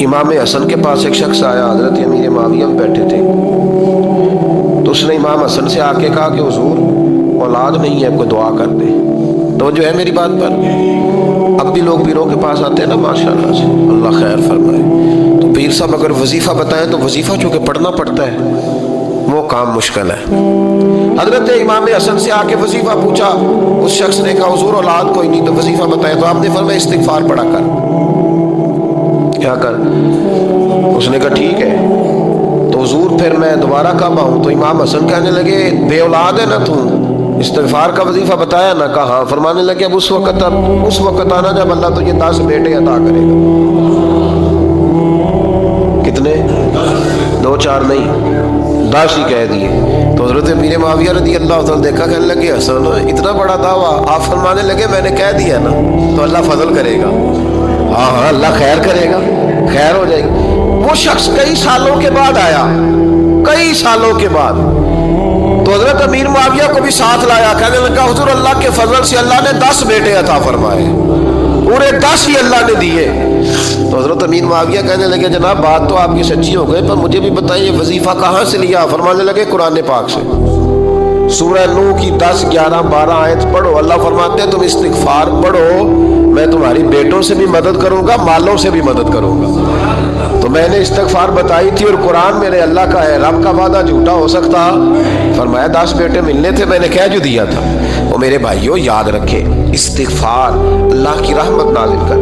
امام حسن کے پاس ایک شخص آیا، حضرت امیر معاویہ میں بیٹھے تھے، تو اس نے امام حسن سے آ کے کہا کہ حضور اولاد نہیں ہے، کوئی دعا کر دے۔ تو جو ہے میری بات پر، اب بھی لوگ پیروں کے پاس آتے ہیں نا، ماشاءاللہ سے اللہ خیر فرمائے، تو پیر صاحب اگر وظیفہ بتائیں تو وظیفہ چونکہ پڑھنا پڑتا ہے وہ کام مشکل ہے۔ حضرت امام حسن سے آ کے وظیفہ پوچھا، اس شخص نے کہا حضور اولاد کوئی نہیں تو وظیفہ بتائیں، تو آپ نے فرمایا استغفار پڑھا کر۔ کیا کر؟ اس نے کہا ٹھیک ہے۔ تو حضور پھر میں دوبارہ کب آؤں؟ تو امام حسن کہنے لگے بے اولاد ہے نا تو استغفار کا وظیفہ بتایا نا؟ کہا ہاں۔ فرمانے لگے اب اس وقت آنا جب اللہ تجھے 10 بیٹے عطا کرے گا۔ کتنے؟ 2 4 نہیں، 10 ہی کہہ دیے۔ تو حضرت امیر معاویہ رضی اللہ تعالیٰ دیکھا، کہنے لگے حسن اتنا بڑا دعویٰ؟ آپ فرمانے لگے میں نے کہہ دیا نا تو اللہ فضل کرے گا۔ ہاں ہاں اللہ خیر کرے گا، خیر ہو جائے گی۔ وہ شخص کئی سالوں کے بعد آیا، کئی سالوں کے بعد، تو حضرت امیر معاویہ کو بھی ساتھ لایا، کہنے لگا حضور اللہ کے فضل سے اللہ نے 10 بیٹے عطا فرمائے، پورے 10 ہی اللہ نے دیے۔ تو حضرت امیر معاویہ کہنے لگے جناب بات تو آپ کی سچی ہو گئی، پر مجھے بھی بتائیے وظیفہ کہاں سے لیا؟ فرمانے لگے قرآن پاک سے، سورہ نوح کی 10 11 12 آیت پڑھو۔ اللہ فرماتے ہیں تم استغفار پڑھو، میں تمہاری بیٹوں سے بھی مدد کروں گا، مالوں سے بھی مدد کروں گا۔ تو میں نے استغفار بتائی تھی اور قرآن میرے اللہ کا ہے، رب کا وعدہ جھوٹا ہو سکتا؟ فرمایا 10 بیٹے ملنے تھے، میں نے کہہ جو دیا تھا۔ وہ میرے بھائیوں یاد رکھے استغفار اللہ کی رحمت نازل کر۔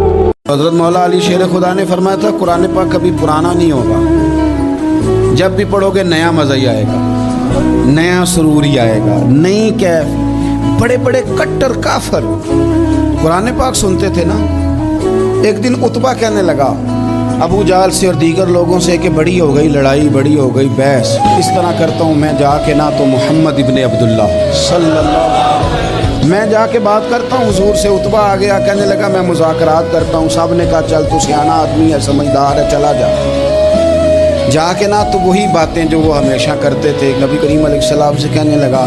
حضرت مولا علی شیر خدا نے فرمایا تھا قرآن پاک کبھی پرانا نہیں ہوگا، جب بھی پڑھو گے نیا مزہ ہی آئے گا، نیا سرور ہی آئے گا، نئی کیف۔ بڑے بڑے کٹر کافر قرآن پاک سنتے تھے نا۔ ایک دن عتبہ کہنے لگا ابو جہل سے اور دیگر لوگوں سے کہ بڑی ہو گئی لڑائی، بڑی ہو گئی بحث، اس طرح کرتا ہوں میں جا کے نہ تو محمد ابن عبداللہ صلی اللہ علیہ وسلم، میں جا کے بات کرتا ہوں حضور سے۔ عتبہ آ گیا، کہنے لگا میں مذاکرات کرتا ہوں۔ سب نے کہا چل تو سیانا آدمی ہے، سمجھدار ہے، چلا جا۔ جا کے نہ تو وہی باتیں جو وہ ہمیشہ کرتے تھے، نبی کریم علیہ السلام سے کہنے لگا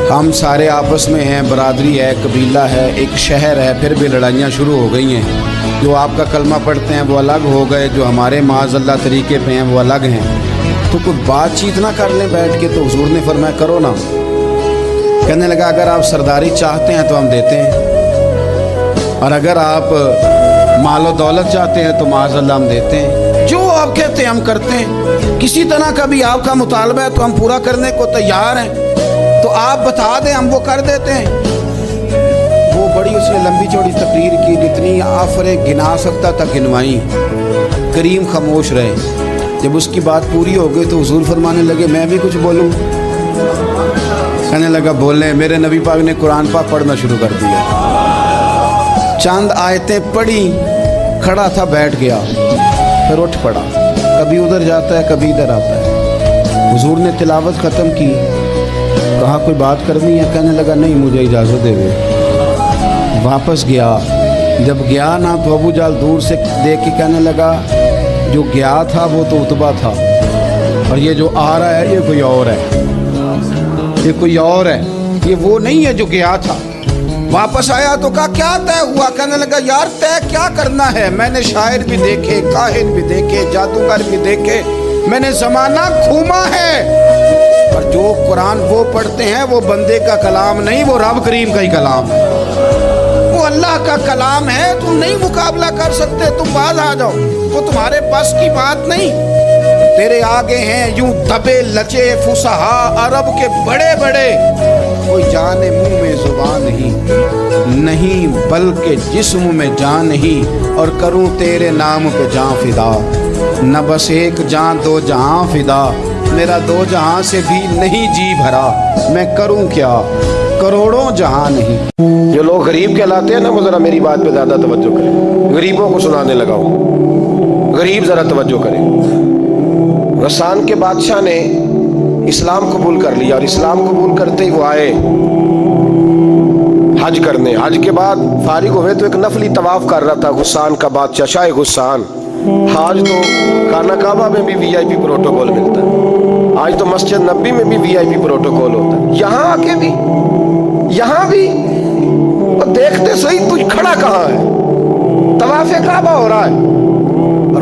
ہم سارے آپس میں ہیں، برادری ہے، قبیلہ ہے، ایک شہر ہے، پھر بھی لڑائیاں شروع ہو گئی ہیں۔ جو آپ کا کلمہ پڑھتے ہیں وہ الگ ہو گئے، جو ہمارے معاذ اللہ طریقے پہ ہیں وہ الگ ہیں، تو کوئی بات چیت نہ کر لیں بیٹھ کے۔ تو حضور نے فرمایا کرو نا۔ کہنے لگا اگر آپ سرداری چاہتے ہیں تو ہم دیتے ہیں، اور اگر آپ مال و دولت چاہتے ہیں تو معاذ اللہ ہم دیتے ہیں، جو آپ کہتے ہیں ہم کرتے ہیں۔ کسی طرح کا بھی آپ کا مطالبہ ہے تو ہم پورا کرنے کو تیار ہیں، تو آپ بتا دیں ہم وہ کر دیتے ہیں۔ وہ بڑی اس نے لمبی چوڑی تقریر کی، جتنی آفریں گنا سکتا تھا گنوائی۔ کریم خاموش رہے۔ جب اس کی بات پوری ہو گئی تو حضور فرمانے لگے میں بھی کچھ بولوں؟ کہنے لگا بولیں۔ میرے نبی پاک نے قرآن پاک پڑھنا شروع کر دیا، چند آیتیں پڑھی، کھڑا تھا بیٹھ گیا، پھر اٹھ پڑا، کبھی ادھر جاتا ہے کبھی ادھر آتا ہے۔ حضور نے تلاوت ختم کی، کہا کوئی بات کرنی ہے؟ کہنے لگا نہیں مجھے اجازت دے دے۔ واپس گیا، جب گیا نا تو ابو جہل دور سے دیکھ کے کہنے لگا جو گیا تھا وہ تو عتبہ تھا، اور یہ جو آ رہا ہے یہ کوئی اور ہے، یہ کوئی اور ہے، یہ وہ نہیں ہے جو گیا تھا۔ واپس آیا تو کہا کیا طے ہوا؟ کہنے لگا یار طے کیا کرنا ہے، میں نے شاعر بھی دیکھے، کاہن بھی دیکھے، جادوگر بھی دیکھے، میں نے زمانہ گھوما ہے، اور جو قرآن وہ پڑھتے ہیں وہ بندے کا کلام نہیں، وہ رب کریم کا ہی کلام ہے، وہ اللہ کا کلام ہے۔ تم نہیں مقابلہ کر سکتے، تم باز آ جاؤ، وہ تمہارے بس کی بات نہیں۔ تیرے آگے ہیں یوں دبے لچے فصحا عرب کے بڑے بڑے، کوئی جان منہ میں زبان نہیں بلکہ جسم میں جان نہیں، اور کروں تیرے نام پہ جان فدا، نہ بس ایک جان 2 جہاں فدا، میرا 2 جہاں سے بھی نہیں جی بھرا، میں کروں کیا کروڑوں جہاں نہیں۔ جو لوگ غریب کہلاتے ہیں نا، وہ ذرا میری بات پہ زیادہ توجہ کریں، غریبوں کو سنانے لگا ہوں، غریب ذرا توجہ کریں۔ غسان کے بادشاہ نے اسلام قبول کر لیا، اور اسلام قبول کرتے ہی وہ آئے حج کرنے۔ حج کے بعد فارغ ہوئے تو ایک نفلی طواف کر رہا تھا غسان کا بادشاہ، شاہ غسان۔ آج تو خانہ کعبہ میں بھی وی آئی پی پروٹوکول ملتا ہے، آج تو مسجد نبی میں بھی وی آئی پی پروٹوکول ہوتا ہے، یہاں آ کے بھی، یہاں بھی اور دیکھتے صحیح تجھ کھڑا کہاں ہے، طواف کعبہ ہو رہا ہے، اور